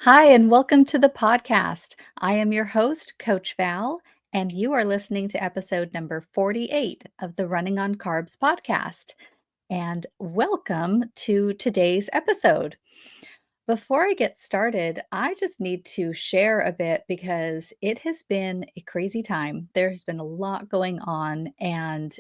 Hi, and welcome to the podcast. I am your host, Coach Val, and you are listening to episode number 48 of the Running on Carbs podcast. And welcome to today's episode. Before I get started, I just need to share a bit because it has been a crazy time. There has been a lot going on. And,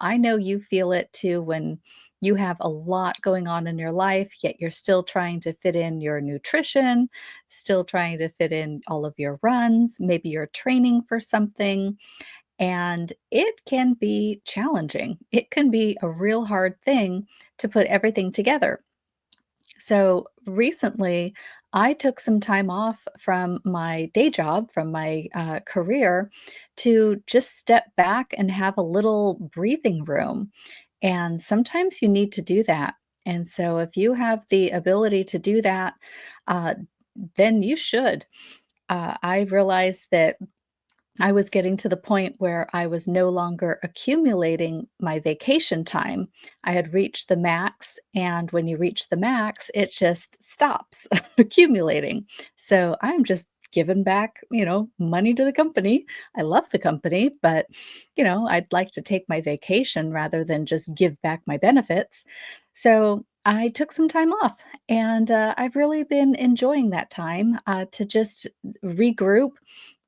I know you feel it too when you have a lot going on in your life, yet you're still trying to fit in your nutrition, still trying to fit in all of your runs. Maybe you're training for something, and it can be challenging. It can be a real hard thing to put everything together. So recently, I took some time off from my day job, from my career, to just step back and have a little breathing room. And sometimes you need to do that. And so, if you have the ability to do that, uh, then you should. I realized that I was getting to the point where I was no longer accumulating my vacation time. I had reached the max, and when you reach the max, it just stops accumulating. So I'm just giving back, money to the company. I love the company, but I'd like to take my vacation rather than just give back my benefits. So I took some time off, and I've really been enjoying that time to just regroup,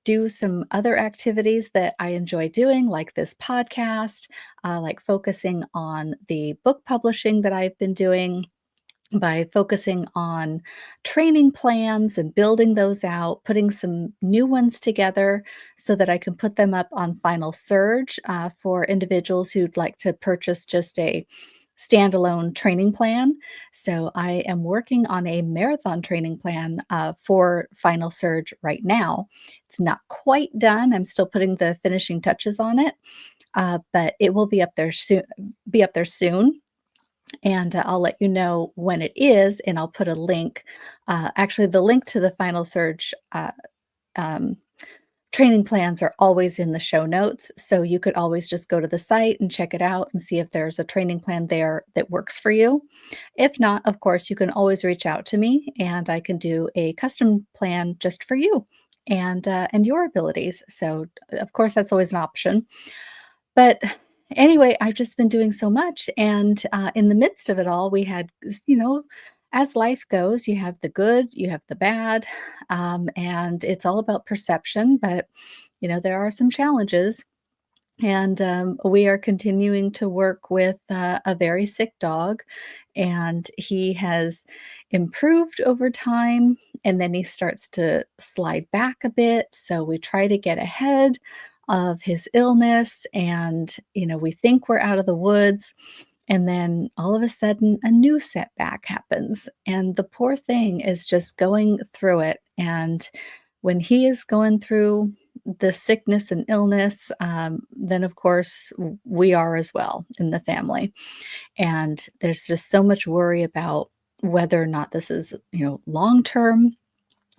do some other activities that I enjoy doing, like this podcast, like focusing on the book publishing that I've been doing by focusing on training plans and building those out, putting some new ones together so that I can put them up on Final Surge for individuals who'd like to purchase just a standalone training plan. So I am working on a marathon training plan for Final Surge right now. It's not quite done. I'm still putting the finishing touches on it, but it will be up there soon. Be up there soon, and I'll let you know when it is, and I'll put a link. Actually, the link to the Final Surge um, training plans are always in the show notes. So you could always just go to the site and check it out and see if there's a training plan there that works for you. If not, of course, you can always reach out to me and I can do a custom plan just for you and your abilities. So of course that's always an option. But anyway, I've just been doing so much, and, in the midst of it all, we had as life goes, you have the good, you have the bad, and it's all about perception, but, there are some challenges, and, we are continuing to work with, a very sick dog, and he has improved over time, and then he starts to slide back a bit, so we try to get ahead of his illness, and, we think we're out of the woods, and then all of a sudden, a new setback happens, and the poor thing is just going through it, and when he is going through the sickness and illness, then of course we are as well in the family. And there's just so much worry about whether or not this is, long term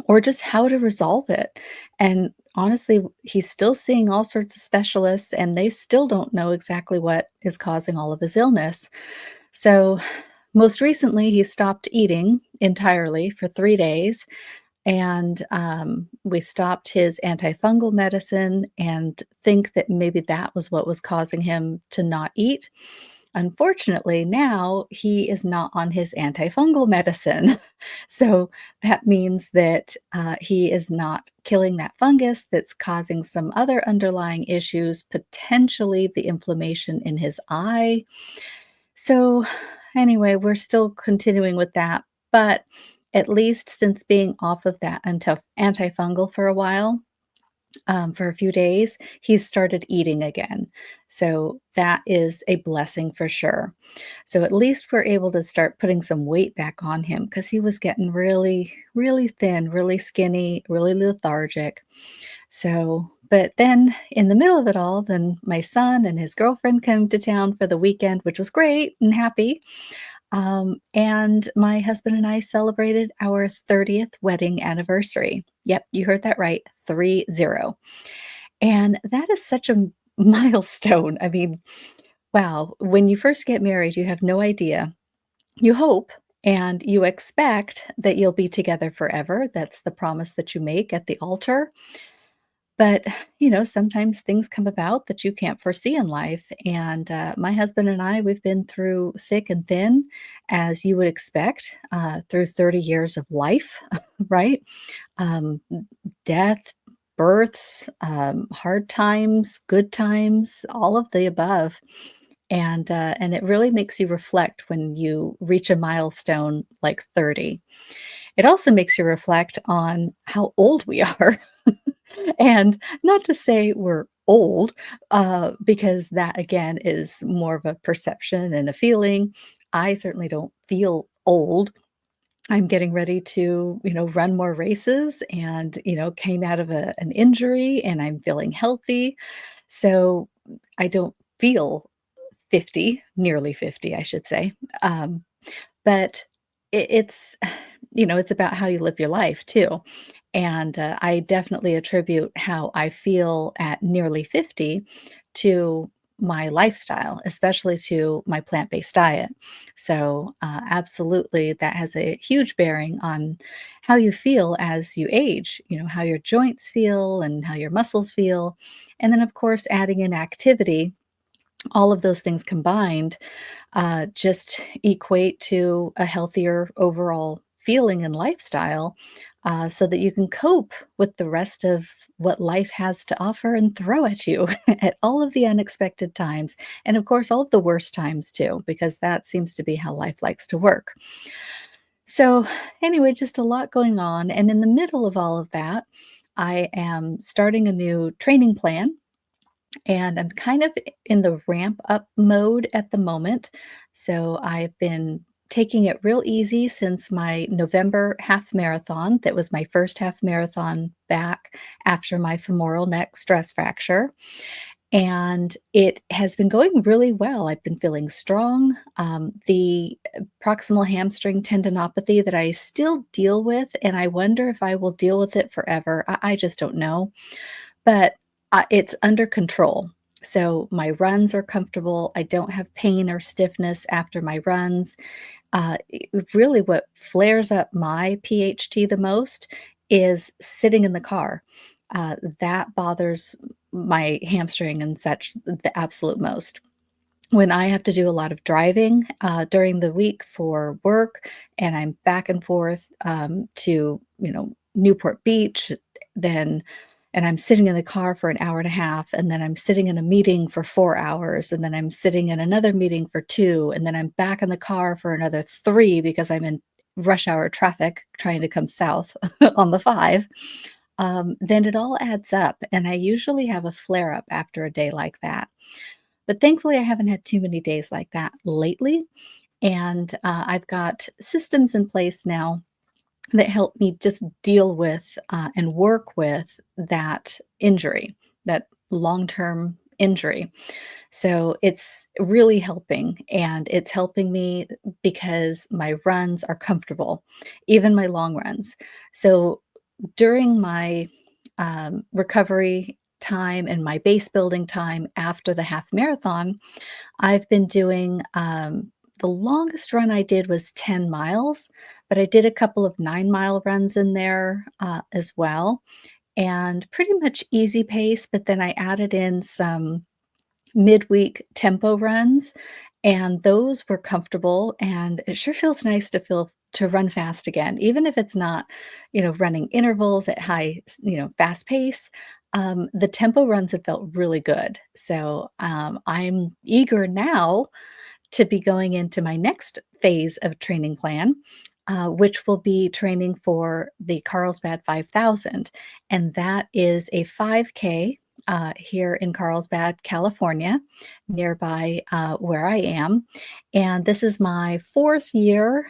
or just how to resolve it. And honestly, he's still seeing all sorts of specialists and they still don't know exactly what is causing all of his illness. So, most recently, he stopped eating entirely for 3 days, and we stopped his antifungal medicine and think that maybe that was what was causing him to not eat. Unfortunately, now he is not on his antifungal medicine. So that means that he is not killing that fungus that's causing some other underlying issues, potentially the inflammation in his eye. So, anyway, we're still continuing with that, but at least since being off of that antifungal for a while, for a few days, he's started eating again. So that is a blessing for sure. So at least we're able to start putting some weight back on him because he was getting really, really thin, really skinny, really lethargic. So, but then in the middle of it all, then my son and his girlfriend came to town for the weekend, which was great and happy. And my husband and I celebrated our 30th wedding anniversary. Yep, you heard that right, 30. And that is such a milestone. I mean, wow, when you first get married, you have no idea. You hope and you expect that you'll be together forever. That's the promise that you make at the altar. But, sometimes things come about that you can't foresee in life. And my husband and I, we've been through thick and thin, as you would expect, through 30 years of life, right? Um, Death, births, hard times, good times, all of the above. And it really makes you reflect when you reach a milestone like 30. It also makes you reflect on how old we are. And not to say we're old, because that again is more of a perception and a feeling. I certainly don't feel old. I'm getting ready to, run more races and, came out of an injury and I'm feeling healthy. So I don't feel 50, nearly 50, I should say. Um, but it's it's about how you live your life too. And I definitely attribute how I feel at nearly 50 to my lifestyle, especially to my plant-based diet. So, absolutely, that has a huge bearing on how you feel as you age, how your joints feel and how your muscles feel. And then, of course, adding in activity, all of those things combined just equate to a healthier overall feeling and lifestyle, so that you can cope with the rest of what life has to offer and throw at you at all of the unexpected times. And of course, all of the worst times too, because that seems to be how life likes to work. So, anyway, just a lot going on. And in the middle of all of that, I am starting a new training plan and I'm kind of in the ramp up mode at the moment. So I've been taking it real easy since my November half marathon. That was my first half marathon back after my femoral neck stress fracture. And it has been going really well. I've been feeling strong. The proximal hamstring tendinopathy that I still deal with, and I wonder if I will deal with it forever. I just don't know, but, it's under control. So, my runs are comfortable, I don't have pain or stiffness after my runs. Really what flares up my PHT the most is sitting in the car. That bothers my hamstring and such the absolute most. When I have to do a lot of driving, during the week for work, and I'm back and forth, to, Newport Beach, then and I'm sitting in the car for an hour and a half, and then I'm sitting in a meeting for 4 hours, and then I'm sitting in another meeting for 2, and then I'm back in the car for another 3 because I'm in rush hour traffic trying to come south on the 5, then it all adds up, and I usually have a flare up after a day like that. But thankfully, I haven't had too many days like that lately, and, I've got systems in place now that help me just deal with, and work with that injury, that long-term injury. So, it's really helping, and it's helping me because my runs are comfortable, even my long runs. So, during my, recovery time and my base building time after the half marathon, I've been doing, the longest run I did was 10 miles, but I did a couple of 9-mile runs in there, as well, and pretty much easy pace, but then I added in some midweek tempo runs, and those were comfortable, and it sure feels nice to run fast again, even if it's not, running intervals at high, fast pace. The tempo runs have felt really good. So, I'm eager now to be going into my next phase of training plan, which will be training for the Carlsbad 5000. And that is a 5K here in Carlsbad, California, nearby where I am. And this is my fourth year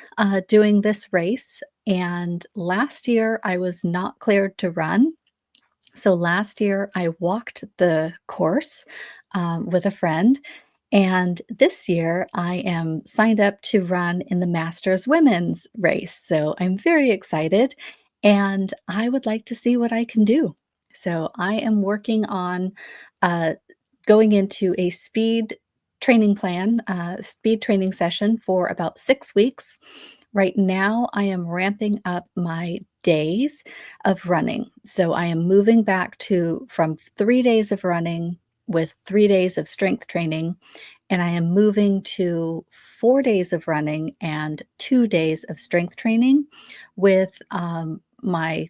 doing this race. And last year I was not cleared to run. So last year, I walked the course with a friend. And this year, I am signed up to run in the Masters Women's race. So I'm very excited and I would like to see what I can do. So I am working on uh, going into a speed training plan, speed training session for about 6 weeks Right now, I am ramping up my days of running. So I am moving back to from 3 days of running with 3 days of strength training, and I am moving to 4 days of running and 2 days of strength training with my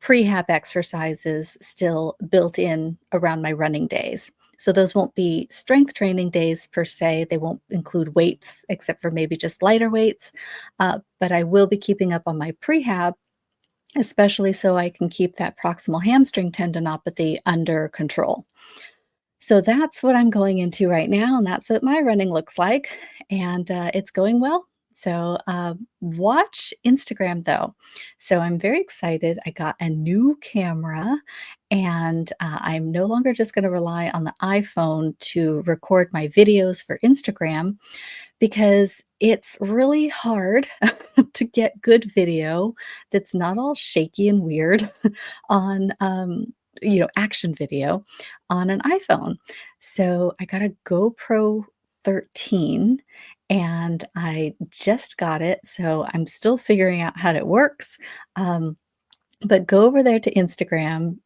prehab exercises still built in around my running days. So those won't be strength training days per se. They won't include weights except for maybe just lighter weights. But I will be keeping up on my prehab, especially so I can keep that proximal hamstring tendinopathy under control. So that's what I'm going into right now, and that's what my running looks like, and it's going well. So watch Instagram though. So I'm very excited. I got a new camera, and I'm no longer just going to rely on the iPhone to record my videos for Instagram because it's really hard to get good video that's not all shaky and weird on action video on an iPhone. So I got a GoPro 13 and I just got it. So I'm still figuring out how it works. Um, but go over there to Instagram,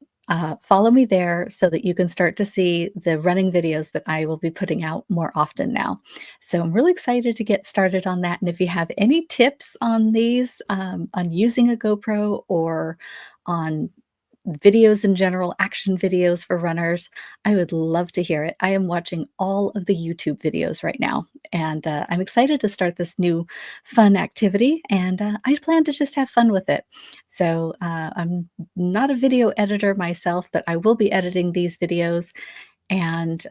follow me there so that you can start to see the running videos that I will be putting out more often now. So I'm really excited to get started on that. And if you have any tips on these, on using a GoPro or on videos in general, action videos for runners, I would love to hear it. I am watching all of the YouTube videos right now, and I'm excited to start this new fun activity. And I plan to just have fun with it. So I'm not a video editor myself, but I will be editing these videos, and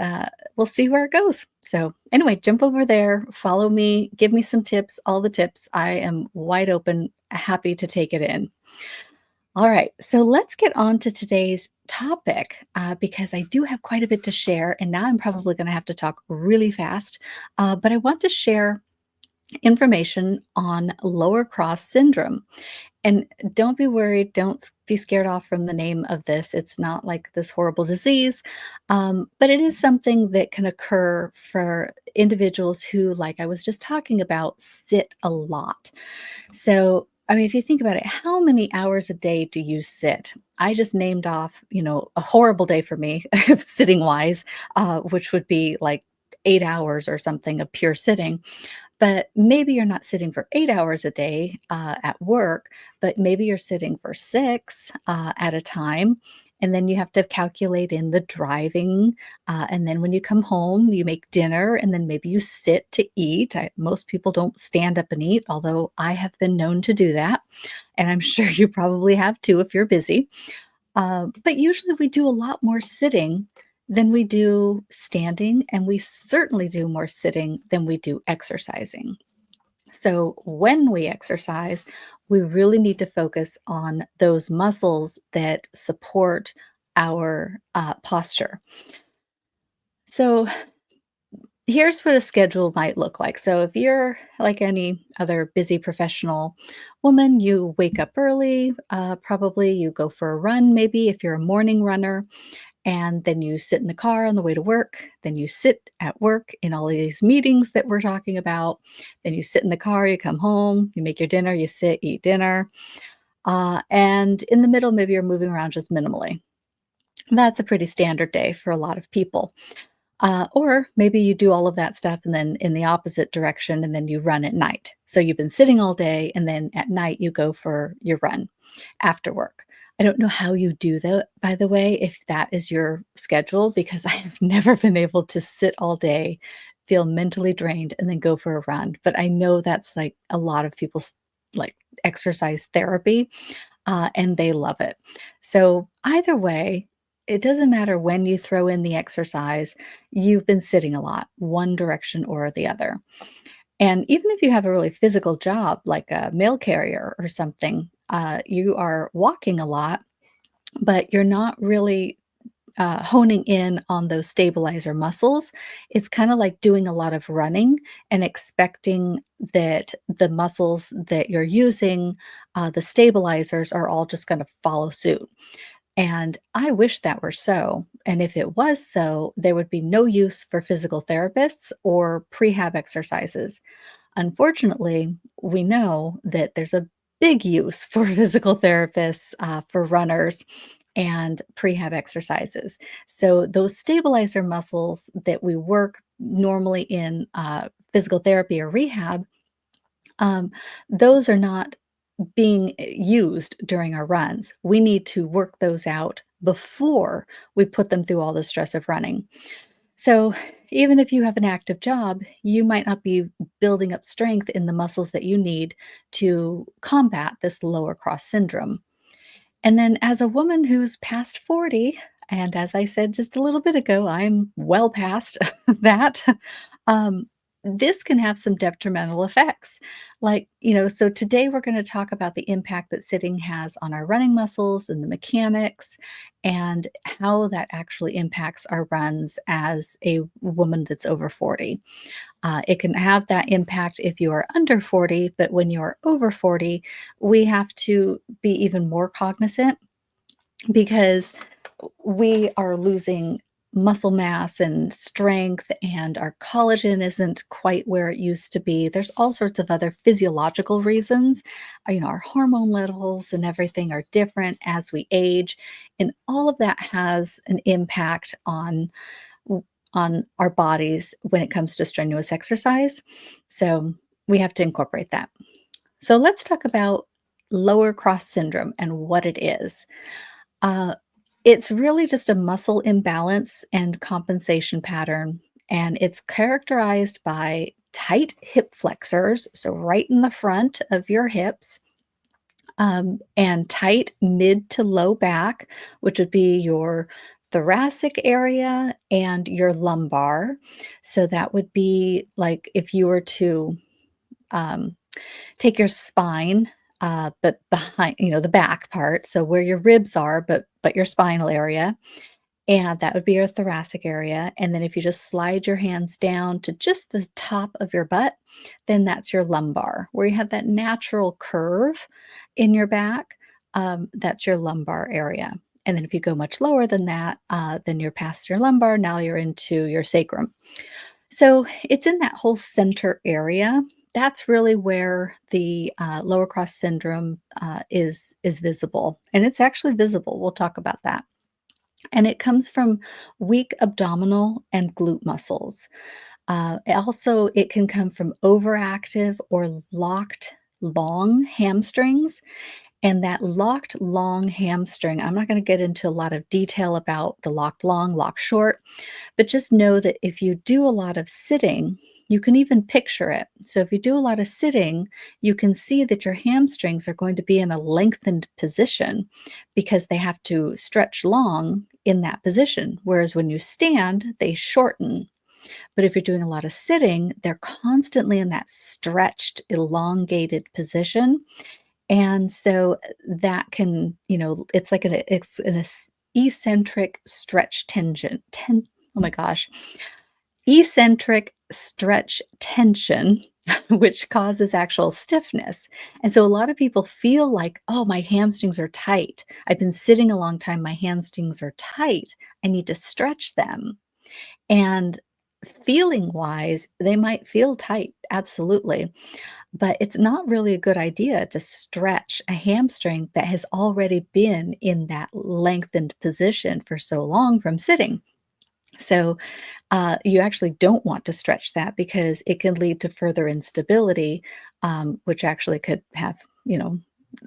we'll see where it goes. So, anyway, jump over there, follow me, give me some tips, all the tips. I am wide open, happy to take it in. All right, so let's get on to today's topic because I do have quite a bit to share, and now I'm probably going to have to talk really fast. But I want to share information on lower cross syndrome. And don't be worried, be scared off from the name of this. It's not like this horrible disease, but it is something that can occur for individuals who, like I was just talking about, sit a lot. So, I mean, if you think about it, how many hours a day do you sit? I just named off, a horrible day for me, sitting wise, which would be like 8 hours or something of pure sitting. But maybe you're not sitting for 8 hours a day at work, but maybe you're sitting for six at a time. And then you have to calculate in the driving. And then when you come home, you make dinner and then maybe you sit to eat. Most people don't stand up and eat, although I have been known to do that. And I'm sure you probably have too if you're busy. But usually we do a lot more sitting than we do standing, and we certainly do more sitting than we do exercising. So when we exercise, we really need to focus on those muscles that support our posture. So here's what a schedule might look like. So if you're like any other busy professional woman, you wake up early, probably you go for a run, maybe if you're a morning runner, and then you sit in the car on the way to work. Then you sit at work in all of these meetings that we're talking about. Then you sit in the car, you come home, you make your dinner, you sit, eat dinner. And in the middle, maybe you're moving around just minimally. That's a pretty standard day for a lot of people. Or maybe you do all of that stuff and then in the opposite direction, and then you run at night. So you've been sitting all day, and then at night you go for your run after work. I don't know how you do that, by the way, if that is your schedule, because I have never been able to sit all day, feel mentally drained, and then go for a run. But I know that's like a lot of people's like exercise therapy, and they love it. So either way, it doesn't matter when you throw in the exercise, you've been sitting a lot, one direction or the other. And even if you have a really physical job, like a mail carrier or something, you are walking a lot, but you're not really honing in on those stabilizer muscles. It's kind of like doing a lot of running and expecting that the muscles that you're using, the stabilizers, are all just going to follow suit. And I wish that were so. And if it was so, there would be no use for physical therapists or prehab exercises. Unfortunately, we know that there's a big use for physical therapists, for runners and prehab exercises. So those stabilizer muscles that we work normally in physical therapy or rehab, um, those are not being used during our runs. We need to work those out before we put them through all the stress of running. So, even if you have an active job, you might not be building up strength in the muscles that you need to combat this lower cross syndrome. And then, as a woman who's past 40, and as I said just a little bit ago, I'm well past that. Um, this can have some detrimental effects. So today we're going to talk about the impact that sitting has on our running muscles and the mechanics and how that actually impacts our runs as a woman that's over 40. It can have that impact if you are under 40, but when you are over 40, we have to be even more cognizant because we are losing muscle mass and strength, and our collagen isn't quite where it used to be. There's all sorts of other physiological reasons. Our hormone levels and everything are different as we age, and all of that has an impact on our bodies when it comes to strenuous exercise. So we have to incorporate that. So let's talk about lower cross syndrome and what it is. Uh, it's really just a muscle imbalance and compensation pattern, and it's characterized by tight hip flexors, so right in the front of your hips, and tight mid to low back, which would be your thoracic area and your lumbar. So that would be like if you were to um, take your spine, but behind, the back part, so where your ribs are, but your spinal area, and that would be your thoracic area. And then if you just slide your hands down to just the top of your butt, then that's your lumbar, where you have that natural curve in your back. That's your lumbar area. And then if you go much lower than that, then you're past your lumbar. Now you're into your sacrum. So it's in that whole center area. That's really where the lower cross syndrome is visible, and it's actually visible. We'll talk about that. And it comes from weak abdominal and glute muscles. Also, it can come from overactive or locked long hamstrings. And that locked long hamstring, I'm not going to get into a lot of detail about the locked long, locked short, but just know that if you do a lot of sitting, you can even picture it. So if you do a lot of sitting, you can see that your hamstrings are going to be in a lengthened position because they have to stretch long in that position. Whereas when you stand, they shorten. But if you're doing a lot of sitting, they're constantly in that stretched, elongated position. And so that can, it's like it's an eccentric stretch oh my gosh, eccentric stretch tension, which causes actual stiffness. And so a lot of people feel like, oh, my hamstrings are tight. I've been sitting a long time. My hamstrings are tight. I need to stretch them. And feeling wise, they might feel tight. Absolutely. But it's not really a good idea to stretch a hamstring that has already been in that lengthened position for so long from sitting. So, you actually don't want to stretch that because it can lead to further instability, which actually could have,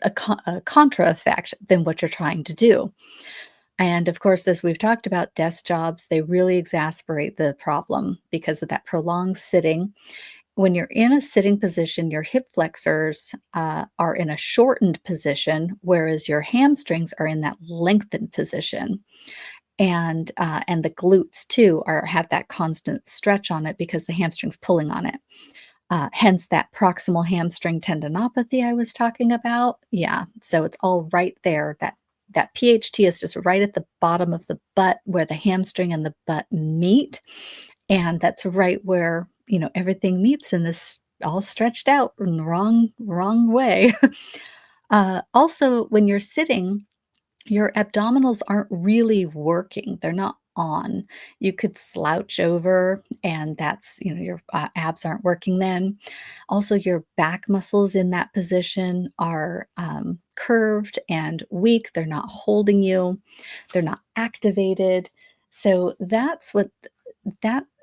a contra effect than what you're trying to do. And of course, as we've talked about, desk jobs, they really exacerbate the problem because of that prolonged sitting. When you're in a sitting position, your hip flexors are in a shortened position, whereas your hamstrings are in that lengthened position. And the glutes too have that constant stretch on it because the hamstring's pulling on it. Hence that proximal hamstring tendinopathy I was talking about. Yeah, so it's all right there. That PHT is just right at the bottom of the butt where the hamstring and the butt meet, and that's right where everything meets in this all stretched out in the wrong way. Also, when you're sitting, your abdominals aren't really working. They're not on. You could slouch over, and that's, your abs aren't working then. Also, your back muscles in that position are curved and weak. They're not holding you, they're not activated. So that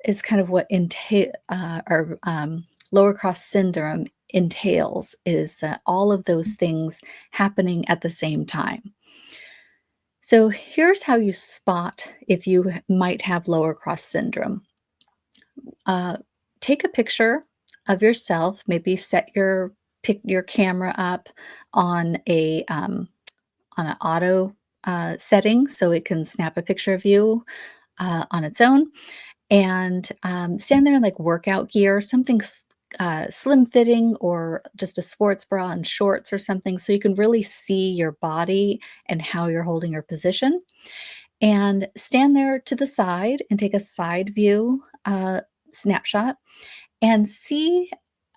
is kind of what or lower cross syndrome entails, is all of those things happening at the same time. So here's how you spot if you might have lower cross syndrome. Uh, Take a picture of yourself. Maybe set your camera up on on an auto setting so it can snap a picture of you on its own, and stand there in like workout gear, something slim fitting, or just a sports bra and shorts or something, so you can really see your body and how you're holding your position. And stand there to the side and take a side view snapshot and see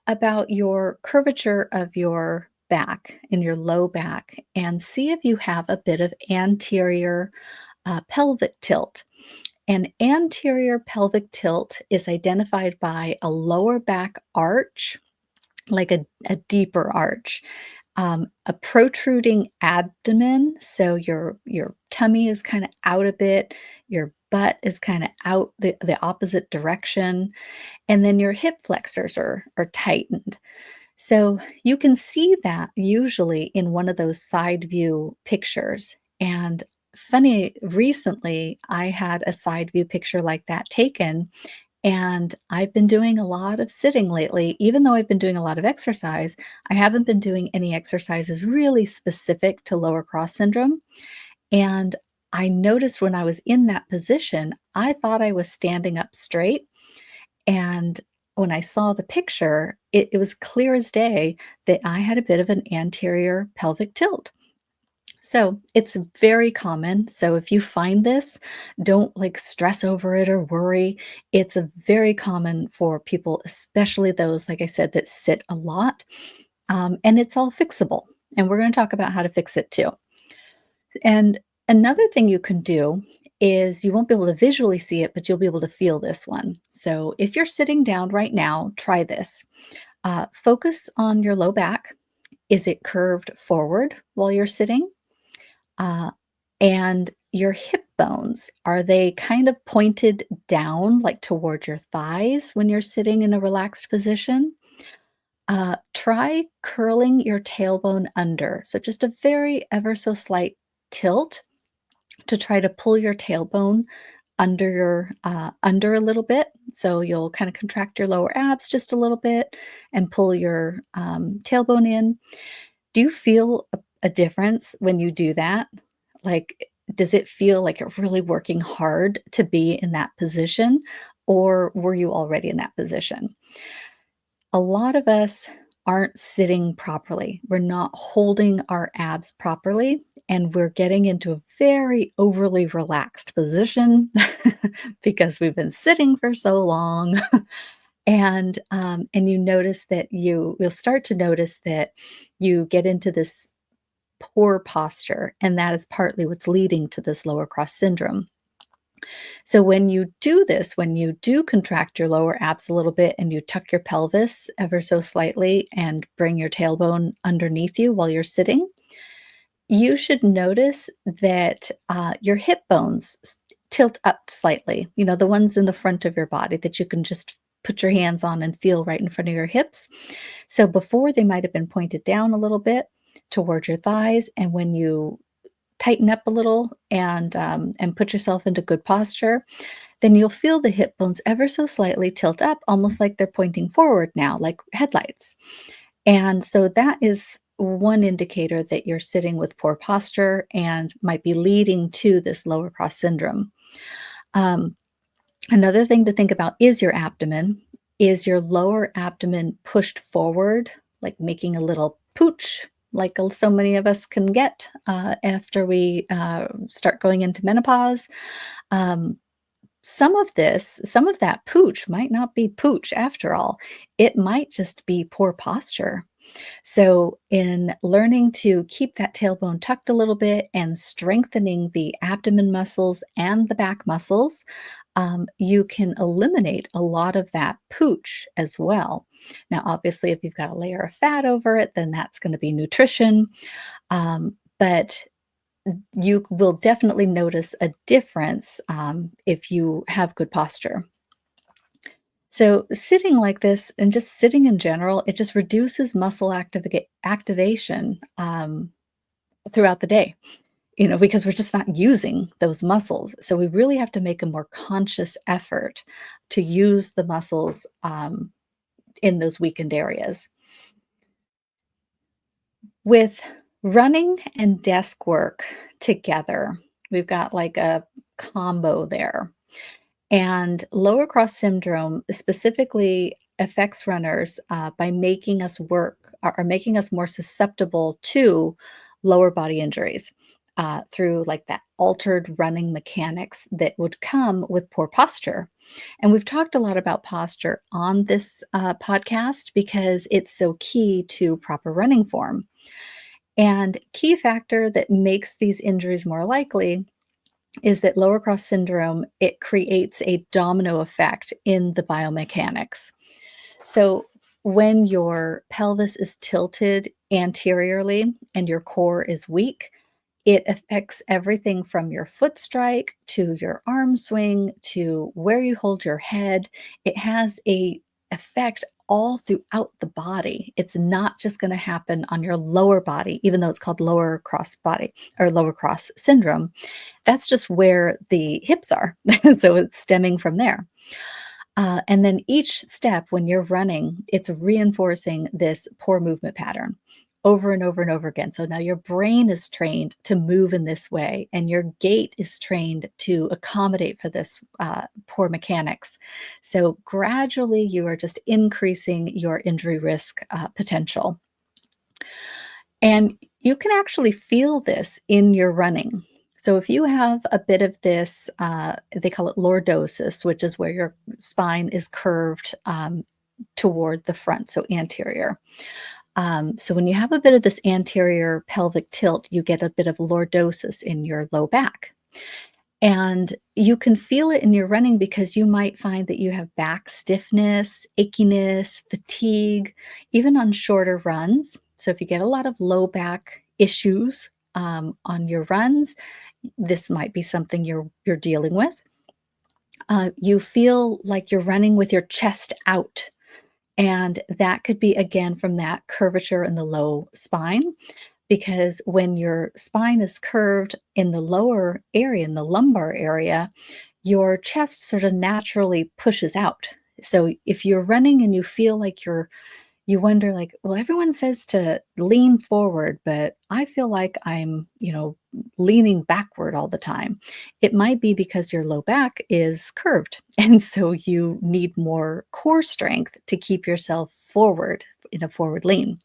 about your curvature of your back in your low back, and see if you have a bit of anterior pelvic tilt. An anterior pelvic tilt is identified by a lower back arch, like a deeper arch, a protruding abdomen. So your tummy is kind of out a bit, your butt is kind of out the opposite direction, and then your hip flexors are tightened. So you can see that usually in one of those side view pictures. And funny, recently I had a side view picture like that taken, and I've been doing a lot of sitting lately. Even though I've been doing a lot of exercise, I haven't been doing any exercises really specific to lower cross syndrome. And I noticed when I was in that position, I thought I was standing up straight. And when I saw the picture, it was clear as day that I had a bit of an anterior pelvic tilt. So it's very common. So if you find this, don't like stress over it or worry. It's a very common for people, especially those, like I said, that sit a lot. And it's all fixable. And we're going to talk about how to fix it too. And another thing you can do is, you won't be able to visually see it, but you'll be able to feel this one. So if you're sitting down right now, try this. Focus on your low back. Is it curved forward while you're sitting? Uh, and your hip bones, are they kind of pointed down, like toward your thighs when you're sitting in a relaxed position? Try curling your tailbone under. So just a very ever so slight tilt to try to pull your tailbone under a little bit. So you'll kind of contract your lower abs just a little bit and pull your tailbone in. Do you feel a difference when you do that? Like, does it feel like you're really working hard to be in that position, or were you already in that position? A lot of us aren't sitting properly. We're not holding our abs properly, and we're getting into a very overly relaxed position because we've been sitting for so long. And you notice that you'll start to notice that you get into this poor posture, and that is partly what's leading to this lower cross syndrome. So when you do this, when you do contract your lower abs a little bit and you tuck your pelvis ever so slightly and bring your tailbone underneath you while you're sitting, you should notice that your hip bones tilt up slightly, the ones in the front of your body that you can just put your hands on and feel right in front of your hips. So before, they might have been pointed down a little bit towards your thighs, and when you tighten up a little and put yourself into good posture, then you'll feel the hip bones ever so slightly tilt up, almost like they're pointing forward now, like headlights. And so that is one indicator that you're sitting with poor posture and might be leading to this lower cross syndrome. Um, Another thing to think about is your abdomen. Is your lower abdomen pushed forward, like making a little pooch, like so many of us can get after we start going into menopause? Um, some of that pooch might not be pooch after all. It might just be poor posture. So, in learning to keep that tailbone tucked a little bit and strengthening the abdomen muscles and the back muscles, you can eliminate a lot of that pooch as well. Now, obviously, if you've got a layer of fat over it, then that's going to be nutrition. But you will definitely notice a difference if you have good posture. So, sitting like this and just sitting in general, it just reduces muscle activation throughout the day, because we're just not using those muscles. So, we really have to make a more conscious effort to use the muscles in those weakened areas. With running and desk work together, we've got like a combo there. And lower cross syndrome specifically affects runners by making us work or making us more susceptible to lower body injuries through like that altered running mechanics that would come with poor posture. And we've talked a lot about posture on this podcast because it's so key to proper running form. And key factor that makes these injuries more likely is that lower cross syndrome, it creates a domino effect in the biomechanics. So when your pelvis is tilted anteriorly and your core is weak, it affects everything from your foot strike to your arm swing to where you hold your head. It has a effect all throughout the body. It's not just going to happen on your lower body, even though it's called lower cross body or lower cross syndrome. That's just where the hips are. So it's stemming from there. And then each step when you're running, it's reinforcing this poor movement pattern over and over and over again. So now your brain is trained to move in this way, and your gait is trained to accommodate for this poor mechanics. So gradually, you are just increasing your injury risk potential. And you can actually feel this in your running. So if you have a bit of this, they call it lordosis, which is where your spine is curved toward the front, so anterior. So when you have a bit of this anterior pelvic tilt, you get a bit of lordosis in your low back. And you can feel it in your running because you might find that you have back stiffness, achiness, fatigue, even on shorter runs. So if you get a lot of low back issues on your runs, this might be something you're dealing with. You feel like you're running with your chest out, and that could be again from that curvature in the low spine, because when your spine is curved in the lower area, in the lumbar area, your chest sort of naturally pushes out. So if you're running and you feel like you wonder like, well, everyone says to lean forward, but I feel like I'm, leaning backward all the time. It might be because your low back is curved. And so you need more core strength to keep yourself forward in a forward lean.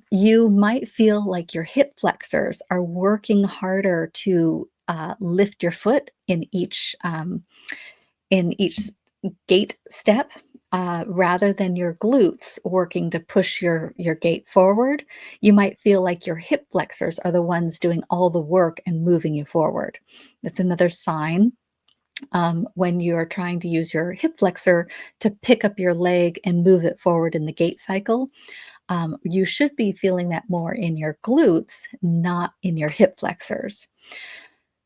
You might feel like your hip flexors are working harder to lift your foot in each gait step, rather than your glutes working to push your gait forward. You might feel like your hip flexors are the ones doing all the work and moving you forward. That's another sign when you're trying to use your hip flexor to pick up your leg and move it forward in the gait cycle. You should be feeling that more in your glutes, not in your hip flexors.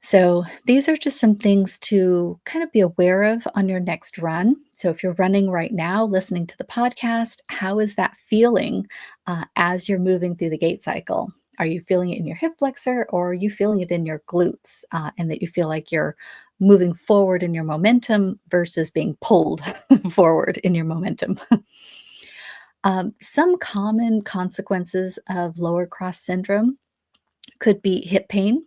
So, these are just some things to kind of be aware of on your next run. So, if you're running right now, listening to the podcast, how is that feeling as you're moving through the gait cycle? Are you feeling it in your hip flexor, or are you feeling it in your glutes, and that you feel like you're moving forward in your momentum versus being pulled forward in your momentum? Some common consequences of lower cross syndrome could be hip pain.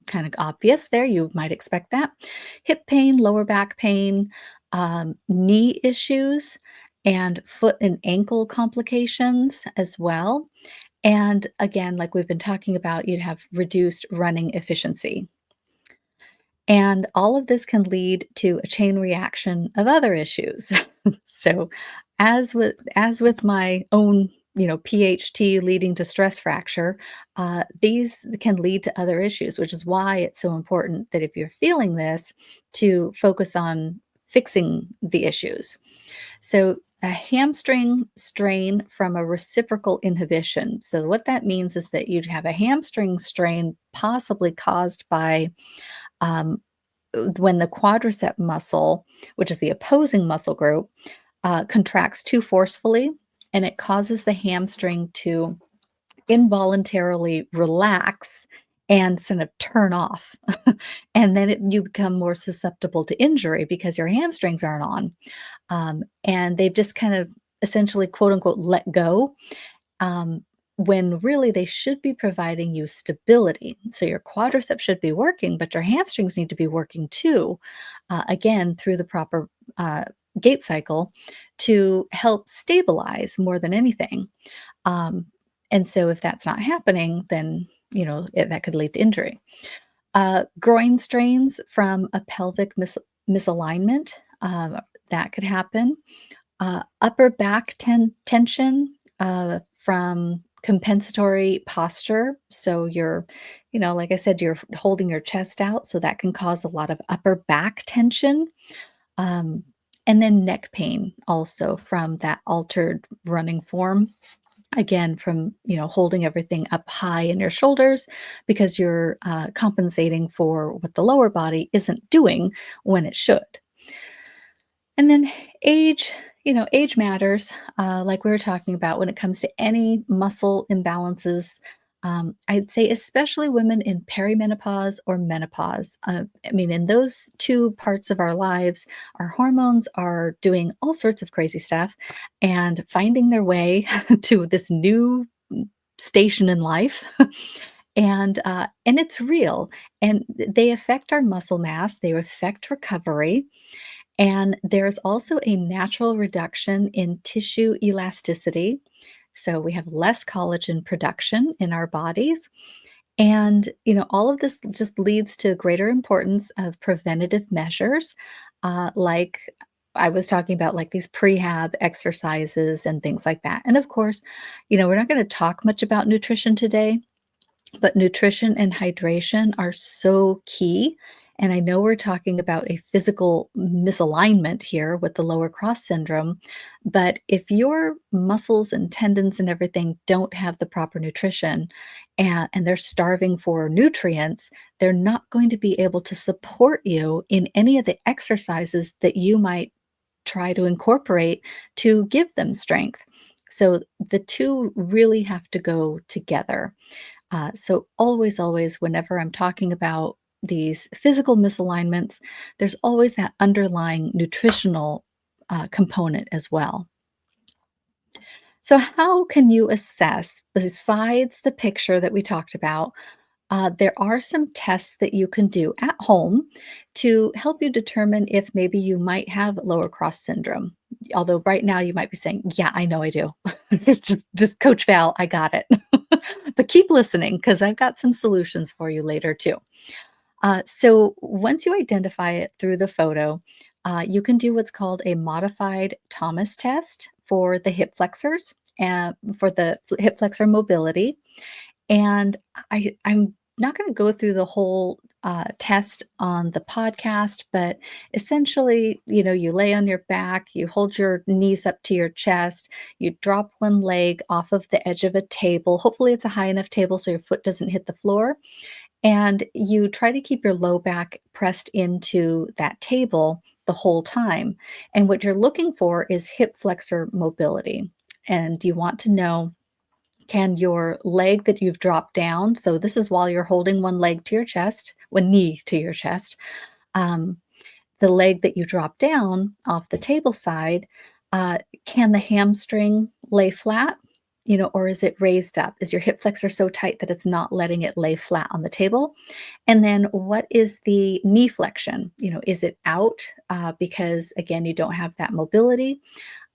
Kind of obvious there. You might expect that. Hip pain, lower back pain, knee issues, and foot and ankle complications as well. And again, like we've been talking about, you'd have reduced running efficiency. And all of this can lead to a chain reaction of other issues. So, as with my own PHT leading to stress fracture, these can lead to other issues, which is why it's so important that if you're feeling this, to focus on fixing the issues. So, a hamstring strain from a reciprocal inhibition. So, what that means is that you'd have a hamstring strain possibly caused by um, when the quadricep muscle, which is the opposing muscle group, contracts too forcefully, and it causes the hamstring to involuntarily relax and sort of turn off. And then you become more susceptible to injury because your hamstrings aren't on. And they've just kind of essentially, quote unquote, let go, um, when really they should be providing you stability. So your quadriceps should be working, but your hamstrings need to be working too, again, through the proper uh, gait cycle to help stabilize more than anything. Um, and so if that's not happening, then that could lead to injury. Groin strains from a pelvic misalignment, that could happen. Upper back tension from compensatory posture. So like I said, you're holding your chest out, so that can cause a lot of upper back tension. Um, and then neck pain also from that altered running form. Again, from holding everything up high in your shoulders because you're compensating for what the lower body isn't doing when it should. And then age, age matters, like we were talking about when it comes to any muscle imbalances. I'd say especially women in perimenopause or menopause. I mean, in those two parts of our lives, our hormones are doing all sorts of crazy stuff and finding their way to this new station in life. And it's real, and they affect our muscle mass, they affect recovery, and there's also a natural reduction in tissue elasticity. So we have less collagen production in our bodies. And, all of this just leads to greater importance of preventative measures, like I was talking about, like these prehab exercises and things like that. And of course, we're not going to talk much about nutrition today, but nutrition and hydration are so key. And I know we're talking about a physical misalignment here with the lower cross syndrome, but if your muscles and tendons and everything don't have the proper nutrition and they're starving for nutrients, they're not going to be able to support you in any of the exercises that you might try to incorporate to give them strength. So the two really have to go together. So always, always, whenever I'm talking about these physical misalignments, there's always that underlying nutritional component as well. So, how can you assess, besides the picture that we talked about? There are some tests that you can do at home to help you determine if maybe you might have lower cross syndrome. Although right now you might be saying, "Yeah, I know I do." It's just Coach Val, I got it. But keep listening because I've got some solutions for you later too. So once you identify it through the photo, you can do what's called a modified Thomas test for the hip flexors and for the hip flexor mobility. And I'm not going to go through the whole test on the podcast, but essentially, you lay on your back, you hold your knees up to your chest, you drop one leg off of the edge of a table. Hopefully, it's a high enough table so your foot doesn't hit the floor. And you try to keep your low back pressed into that table the whole time. And what you're looking for is hip flexor mobility. And you want to know, can your leg that you've dropped down, so this is while you're holding one leg to your chest, one knee to your chest, um, the leg that you drop down off the table side, can the hamstring lay flat? Or is it raised up? Is your hip flexor so tight that it's not letting it lay flat on the table? And then what is the knee flexion? Is it out because, again, you don't have that mobility?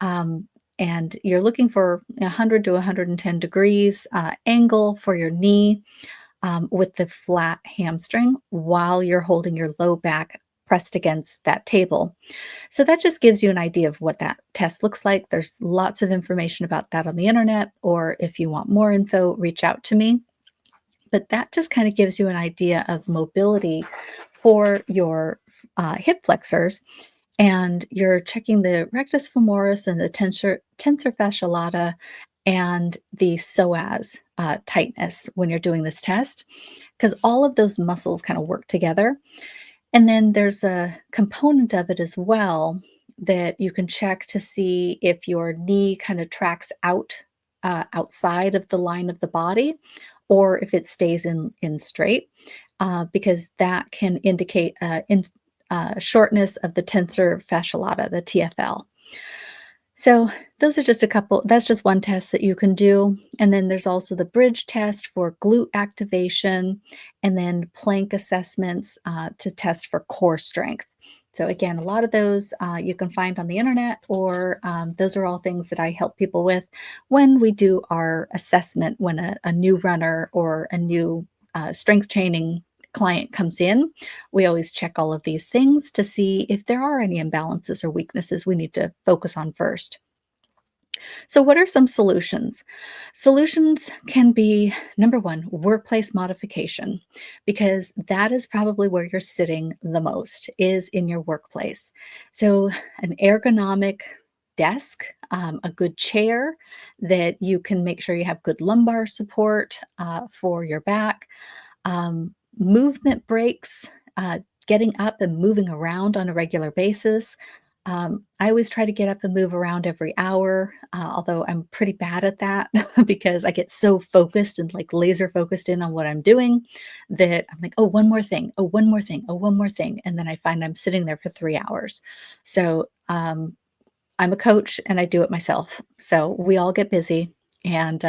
Um, and you're looking for 100 to 110 degrees angle for your knee with the flat hamstring while you're holding your low back pressed against that table. So that just gives you an idea of what that test looks like. There's lots of information about that on the internet, or if you want more info, reach out to me. But that just kind of gives you an idea of mobility for your hip flexors, and you're checking the rectus femoris and the tensor fasciae lata and the psoas tightness when you're doing this test, because all of those muscles kind of work together. And then there's a component of it as well that you can check to see if your knee kind of tracks outside of the line of the body, or if it stays in straight, because that can indicate shortness of the tensor fasciae lata, the TFL. So those are just a couple. That's just one test that you can do. And then there's also the bridge test for glute activation, and then plank assessments to test for core strength. So again, a lot of those you can find on the internet, or those are all things that I help people with when we do our assessment when a new runner or a new strength training client comes in. We always check all of these things to see if there are any imbalances or weaknesses we need to focus on first. So, what are some solutions? Solutions can be number one, workplace modification, because that is probably where you're sitting the most, is in your workplace. So, an ergonomic desk, a good chair that you can make sure you have good lumbar support for your back, movement breaks, getting up and moving around on a regular basis. I always try to get up and move around every hour, although I'm pretty bad at that because I get so focused and like laser focused in on what I'm doing that I'm like, oh, one more thing, oh, one more thing, oh, one more thing. And then I find I'm sitting there for 3 hours. So I'm a coach and I do it myself. So we all get busy. And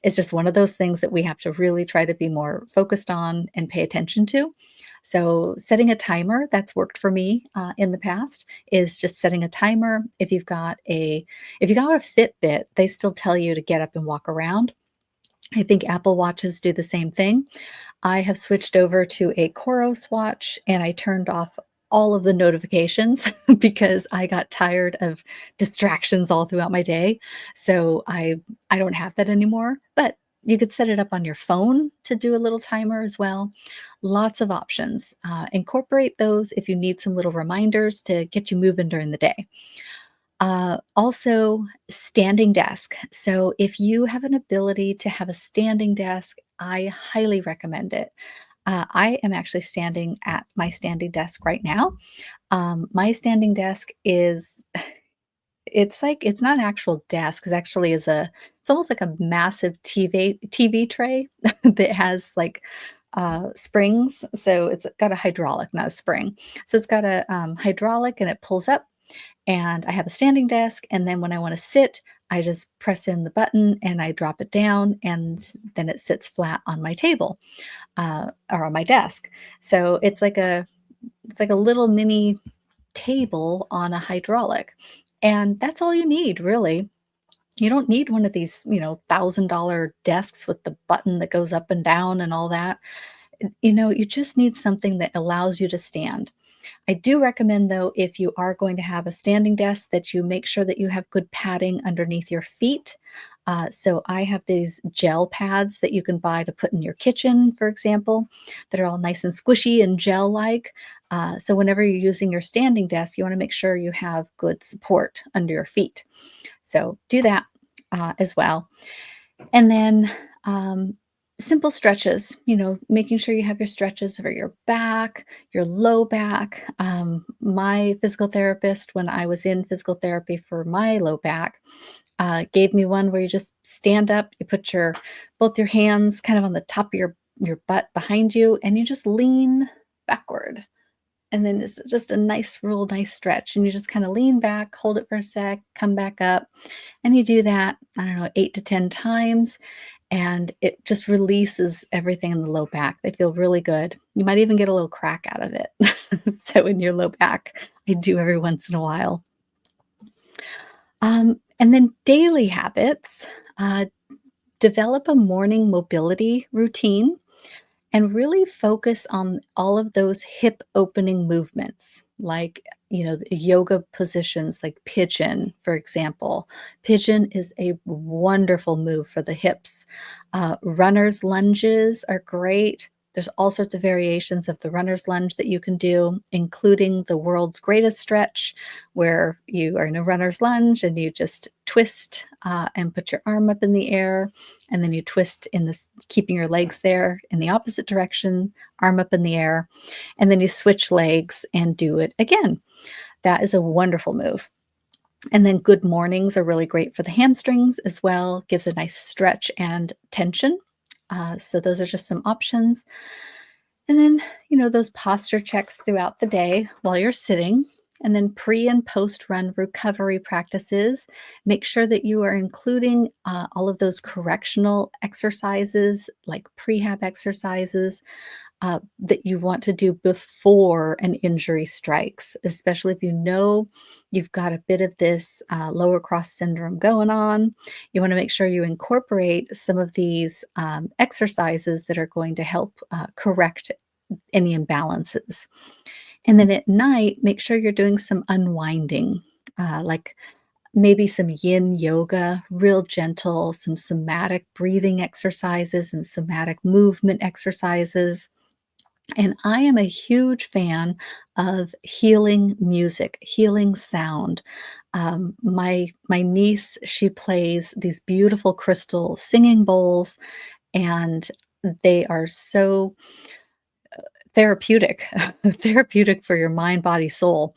it's just one of those things that we have to really try to be more focused on and pay attention to. So setting a timer, that's worked for me in the past, is just setting a timer. If you got a Fitbit, they still tell you to get up and walk around. I think Apple Watches do the same thing. I have switched over to a Coros watch, and I turned off all of the notifications because I got tired of distractions all throughout my day. So I don't have that anymore, but you could set it up on your phone to do a little timer as well. Lots of options. Incorporate those if you need some little reminders to get you moving during the day. Also, standing desk. So, if you have an ability to have a standing desk, I highly recommend it. I am actually standing at my standing desk right now. My standing desk is it's not an actual desk. It's almost like a massive TV tray that has like springs. So it's got a hydraulic, not a spring. So it's got a hydraulic and it pulls up, and I have a standing desk, and then when I wanna sit, I just press in the button and I drop it down, and then it sits flat on my table, or on my desk. So it's like a little mini table on a hydraulic, and that's all you need, really. You don't need one of these, $1,000 desks with the button that goes up and down and all that. You just need something that allows you to stand. I do recommend, though, if you are going to have a standing desk, that you make sure that you have good padding underneath your feet. So I have these gel pads that you can buy to put in your kitchen, for example, that are all nice and squishy and gel-like. So whenever you're using your standing desk, you want to make sure you have good support under your feet. So do that as well. And then simple stretches, making sure you have your stretches for your back, your low back. My physical therapist, when I was in physical therapy for my low back, gave me one where you just stand up, you put both your hands kind of on the top of your butt behind you, and you just lean backward. And then it's just a real nice stretch. And you just kind of lean back, hold it for a sec, come back up. And you do that, I don't know, 8 to 10 times. And it just releases everything in the low back. They feel really good. You might even get a little crack out of it. So in your low back, I do every once in a while. And then daily habits. Develop a morning mobility routine. and really focus on all of those hip opening movements, like, the yoga positions like pigeon, for example. Pigeon is a wonderful move for the hips. Runner's lunges are great. There's all sorts of variations of the runner's lunge that you can do, including the world's greatest stretch, where you are in a runner's lunge and you just twist and put your arm up in the air, and then you twist in this, keeping your legs there in the opposite direction, arm up in the air, and then you switch legs and do it again. That is a wonderful move. And then good mornings are really great for the hamstrings as well, gives a nice stretch and tension. So those are just some options. And then, those posture checks throughout the day while you're sitting. And then pre and post run recovery practices. Make sure that you are including all of those correctional exercises, like prehab exercises, that you want to do before an injury strikes, especially if you know you've got a bit of this lower cross syndrome going on. You want to make sure you incorporate some of these exercises that are going to help correct any imbalances. And then at night, make sure you're doing some unwinding, like maybe some yin yoga, real gentle, some somatic breathing exercises and somatic movement exercises. And I am a huge fan of healing music, healing sound. My niece, she plays these beautiful crystal singing bowls, and they are so therapeutic, therapeutic for your mind, body, soul.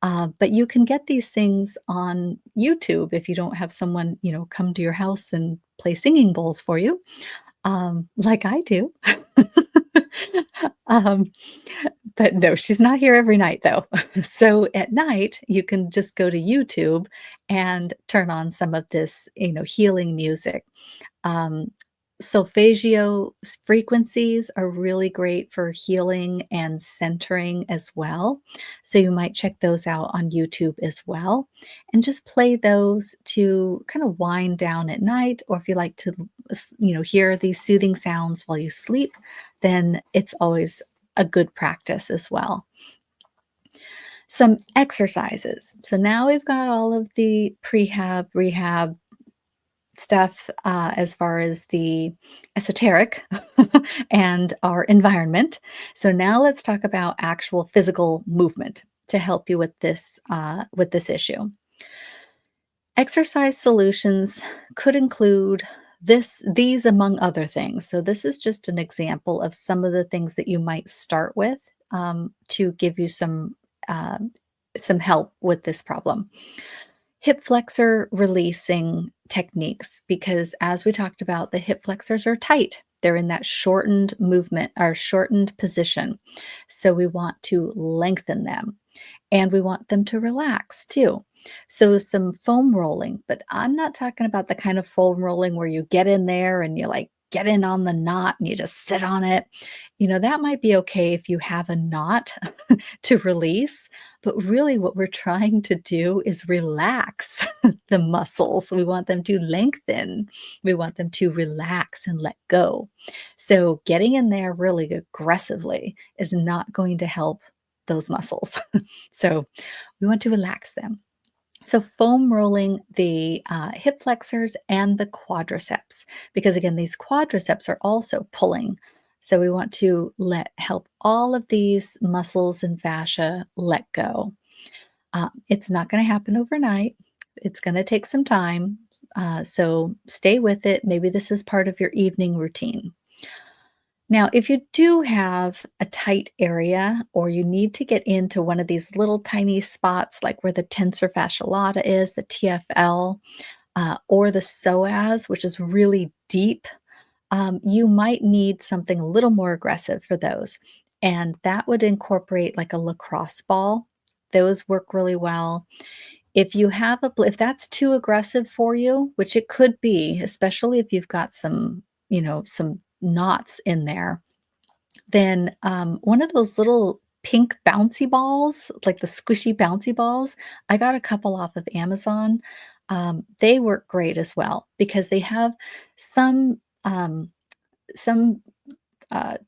But you can get these things on YouTube if you don't have someone, come to your house and play singing bowls for you, like I do. um, but no, she's not here every night though. So at night, you can just go to YouTube and turn on some of this, healing music. Um, Solfeggio frequencies are really great for healing and centering as well. So you might check those out on YouTube as well and just play those to kind of wind down at night. Or if you like to, hear these soothing sounds while you sleep, then it's always a good practice as well. Some exercises. So now we've got all of the prehab, rehab stuff as far as the esoteric and our environment. So now let's talk about actual physical movement to help you with this issue. Exercise solutions could include these among other things. So this is just an example of some of the things that you might start with to give you uh, some help with this problem. Hip flexor releasing techniques, because as we talked about, the hip flexors are tight. They're in that shortened movement or shortened position. So we want to lengthen them and we want them to relax too. So some foam rolling, but I'm not talking about the kind of foam rolling where you get in there and you like get in on the knot and you just sit on it. That might be okay if you have a knot to release, but really what we're trying to do is relax the muscles. We want them to lengthen. We want them to relax and let go. So getting in there really aggressively is not going to help those muscles. So we want to relax them. So foam rolling the hip flexors and the quadriceps, because again, these quadriceps are also pulling. So we want to help all of these muscles and fascia let go. It's not going to happen overnight. It's going to take some time. So stay with it. Maybe this is part of your evening routine. Now, if you do have a tight area or you need to get into one of these little tiny spots, like where the tensor fascia lata is, the TFL, or the psoas, which is really deep, you might need something a little more aggressive for those. And that would incorporate like a lacrosse ball. Those work really well. If that's too aggressive for you, which it could be, especially if you've got some knots in there, then one of those little pink bouncy balls, like the squishy bouncy balls, I got a couple off of Amazon. They work great as well because they have some some uh,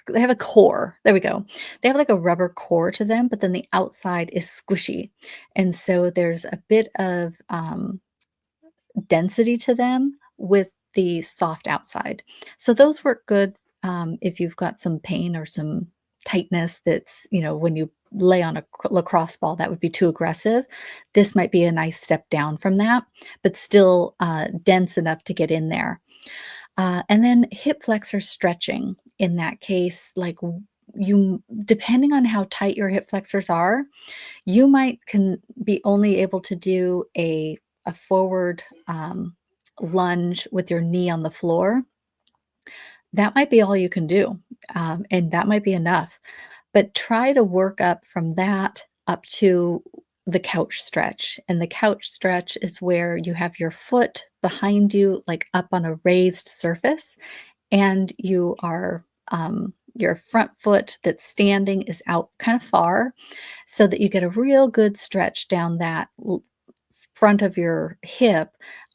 they have a core. There we go. They have like a rubber core to them, but then the outside is squishy. And so there's a bit of density to them with the soft outside. So those work good if you've got some pain or some tightness that's, when you lay on a lacrosse ball, that would be too aggressive. This might be a nice step down from that, but still dense enough to get in there. And then hip flexor stretching in that case, like you, depending on how tight your hip flexors are, you might can be only able to do a forward lunge with your knee on the floor. That might be all you can do, and that might be enough. But try to work up from that up to the couch stretch. And the couch stretch is where you have your foot behind you, like up on a raised surface, and your front foot that's standing is out kind of far so that you get a real good stretch down that front of your hip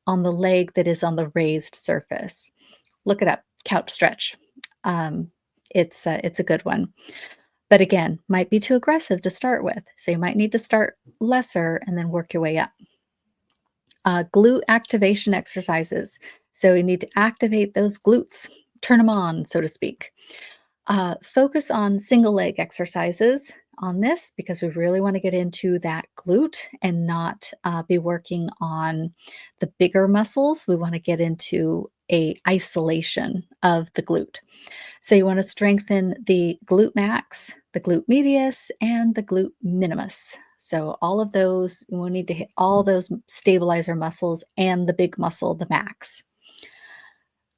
on the leg that is on the raised surface. Look it up, couch stretch. Um, it's a good one. But again, might be too aggressive to start with. So you might need to start lesser and then work your way up. Glute activation exercises. So you need to activate those glutes, turn them on, so to speak. Focus on single leg exercises on this because we really want to get into that glute and not be working on the bigger muscles. We want to get into a isolation of the glute. So you want to strengthen the glute max, the glute medius, and the glute minimus. So all of those, you will need to hit all those stabilizer muscles and the big muscle, the max.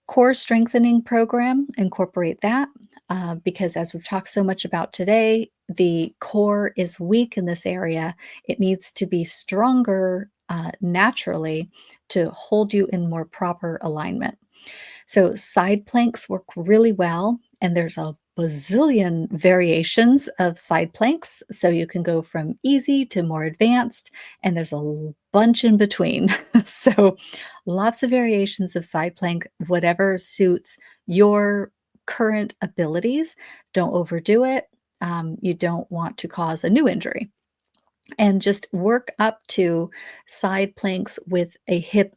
Core strengthening program, incorporate that because as we've talked so much about today, the core is weak in this area. It needs to be stronger naturally to hold you in more proper alignment. So side planks work really well, and there's a bazillion variations of side planks. So you can go from easy to more advanced, and there's a bunch in between. So lots of variations of side plank, whatever suits your current abilities. Don't overdo it. You don't want to cause a new injury. And just work up to side planks with a hip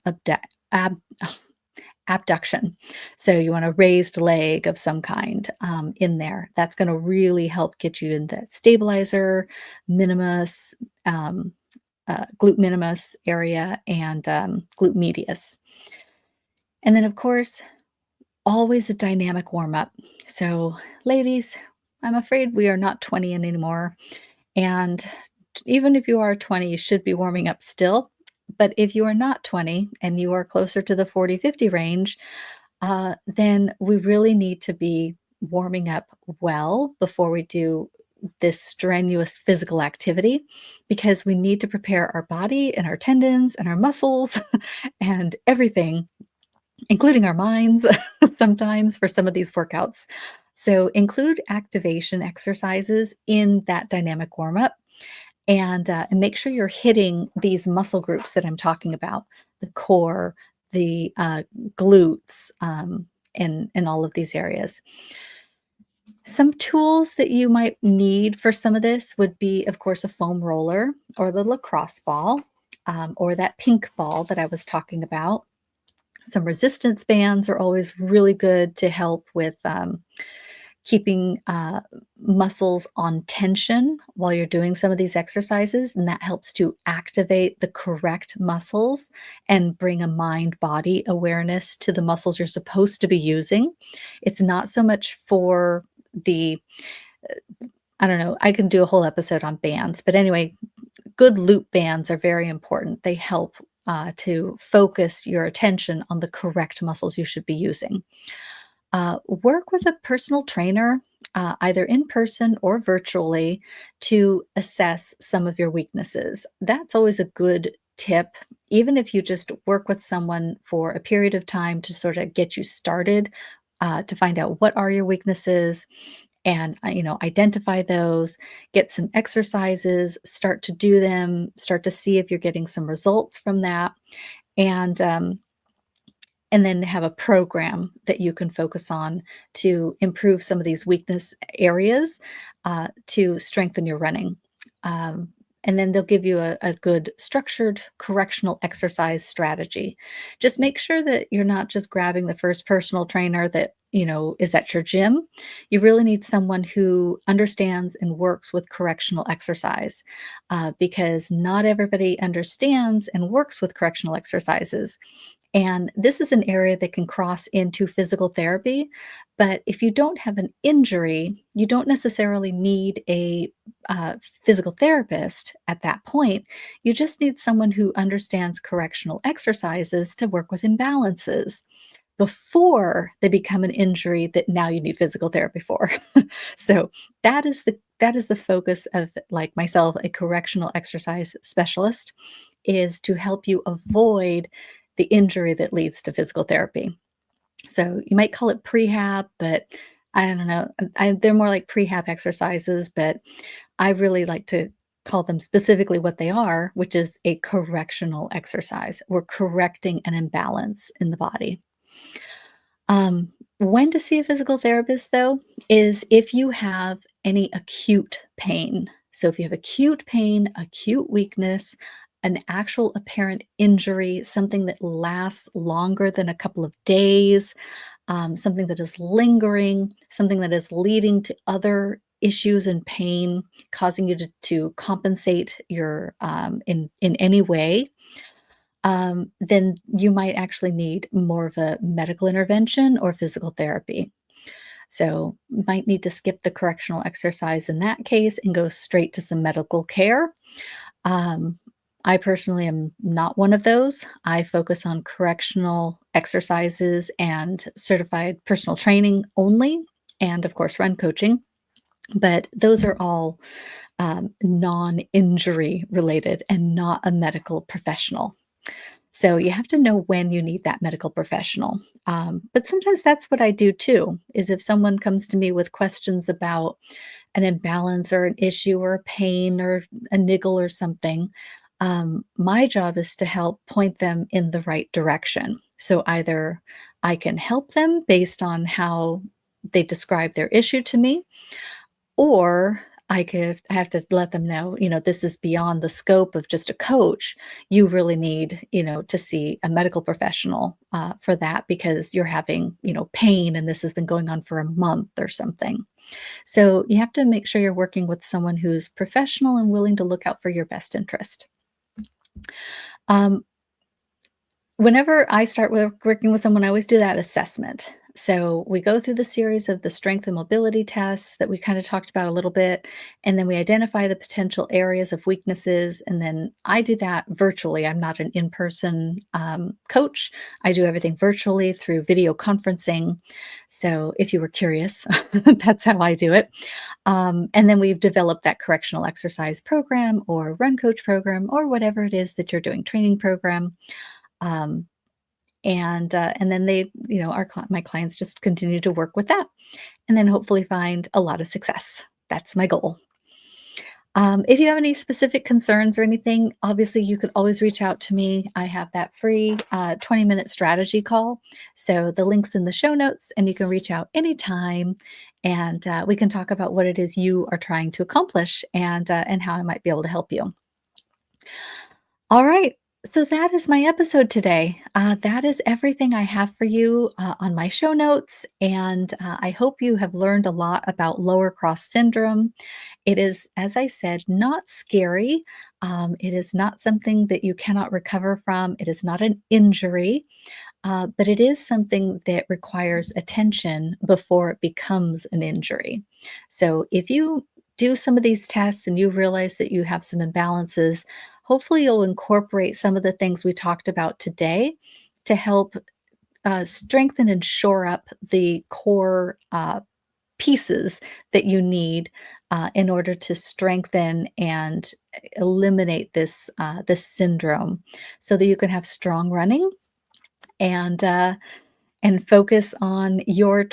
abduction. So you want a raised leg of some kind in there. That's going to really help get you in that stabilizer, minimus, glute minimus area, and glute medius. And then, of course, always a dynamic warm up. So, ladies, I'm afraid we are not 20 anymore. And even if you are 20, you should be warming up still. But if you are not 20 and you are closer to the 40-50 range, then we really need to be warming up well before we do this strenuous physical activity because we need to prepare our body and our tendons and our muscles and everything, including our minds sometimes for some of these workouts. So include activation exercises in that dynamic warm up and make sure you're hitting these muscle groups that I'm talking about, the core, the glutes, and all of these areas. Some tools that you might need for some of this would be, of course, a foam roller or the lacrosse ball or that pink ball that I was talking about. Some resistance bands are always really good to help with keeping muscles on tension while you're doing some of these exercises. And that helps to activate the correct muscles and bring a mind body awareness to the muscles you're supposed to be using. It's not so much for the, I don't know, I can do a whole episode on bands, but anyway, good loop bands are very important. They help to focus your attention on the correct muscles you should be using. Work with a personal trainer, either in person or virtually, to assess some of your weaknesses. That's always a good tip, even if you just work with someone for a period of time to sort of get you started, to find out what are your weaknesses and identify those, get some exercises, start to do them, start to see if you're getting some results from that, and and then have a program that you can focus on to improve some of these weakness areas to strengthen your running. Um, and then they'll give you a good structured correctional exercise strategy. Just make sure that you're not just grabbing the first personal trainer that is at your gym. You really need someone who understands and works with correctional exercise, because not everybody understands and works with correctional exercises. And this is an area that can cross into physical therapy. But if you don't have an injury, you don't necessarily need a uh, physical therapist at that point. You just need someone who understands correctional exercises to work with imbalances before they become an injury that now you need physical therapy for. So that is the focus of, like, myself, a correctional exercise specialist, is to help you avoid the injury that leads to physical therapy. So you might call it prehab, but I don't know. They're more like prehab exercises, but I really like to call them specifically what they are, which is a correctional exercise. We're correcting an imbalance in the body. When to see a physical therapist, though, is if you have any acute pain. So, if you have acute pain, acute weakness, an actual apparent injury, something that lasts longer than a couple of days, something that is lingering, something that is leading to other issues and pain, causing you to compensate your in any way, then you might actually need more of a medical intervention or physical therapy. So, might need to skip the correctional exercise in that case and go straight to some medical care. Um, I personally am not one of those. I focus on correctional exercises and certified personal training only, and of course, run coaching. But those are all non injury related and not a medical professional. So you have to know when you need that medical professional. But sometimes that's what I do too, is if someone comes to me with questions about an imbalance or an issue or a pain or a niggle or something, my job is to help point them in the right direction. So either I can help them based on how they describe their issue to me, or I have to let them know, this is beyond the scope of just a coach. You really need, to see a medical professional for that, because you're having, pain and this has been going on for a month or something. So you have to make sure you're working with someone who's professional and willing to look out for your best interest. Um, Whenever I start working with someone, I always do that assessment. So we go through the series of the strength and mobility tests that we kind of talked about a little bit, and then we identify the potential areas of weaknesses. And then I do that virtually. I'm not an in person coach. I do everything virtually through video conferencing. So if you were curious, that's how I do it. And then we've developed that correctional exercise program or run coach program or whatever it is that you're doing, training program. Um, and then they, my clients just continue to work with that, and then hopefully find a lot of success. That's my goal. If you have any specific concerns or anything, obviously you could always reach out to me. I have that free 20-minute strategy call. So the link's in the show notes, and you can reach out anytime, and we can talk about what it is you are trying to accomplish, and how I might be able to help you. All right. So that is my episode today. That is everything I have for you on my show notes. And I hope you have learned a lot about lower cross syndrome. It is, as I said, not scary. It is not something that you cannot recover from. It is not an injury, but it is something that requires attention before it becomes an injury. So if you do some of these tests and you realize that you have some imbalances, hopefully you'll incorporate some of the things we talked about today to help strengthen and shore up the core pieces that you need in order to strengthen and eliminate this syndrome, so that you can have strong running and and focus on your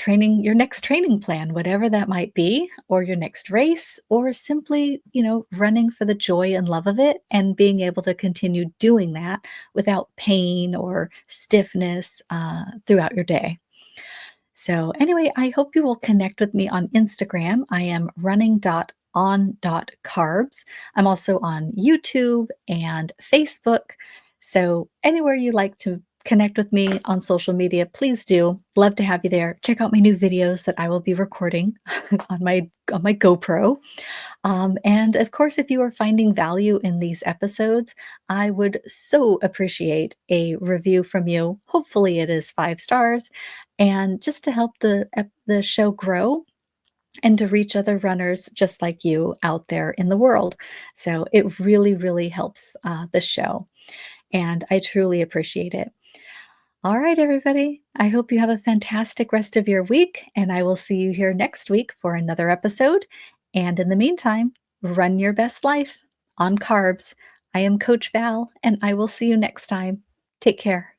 next training plan, whatever that might be, or your next race, or simply, running for the joy and love of it and being able to continue doing that without pain or stiffness throughout your day. So, anyway, I hope you will connect with me on Instagram. I am running.on.carbs. I'm also on YouTube and Facebook. So, anywhere you like to connect with me on social media, please do. Love to have you there. Check out my new videos that I will be recording on my GoPro. And of course, if you are finding value in these episodes, I would so appreciate a review from you. Hopefully, it is 5 stars, and just to help the show grow and to reach other runners just like you out there in the world. So it really, really helps the show, and I truly appreciate it. All right, everybody. I hope you have a fantastic rest of your week, and I will see you here next week for another episode. And in the meantime, run your best life on carbs. I am Coach Val, and I will see you next time. Take care.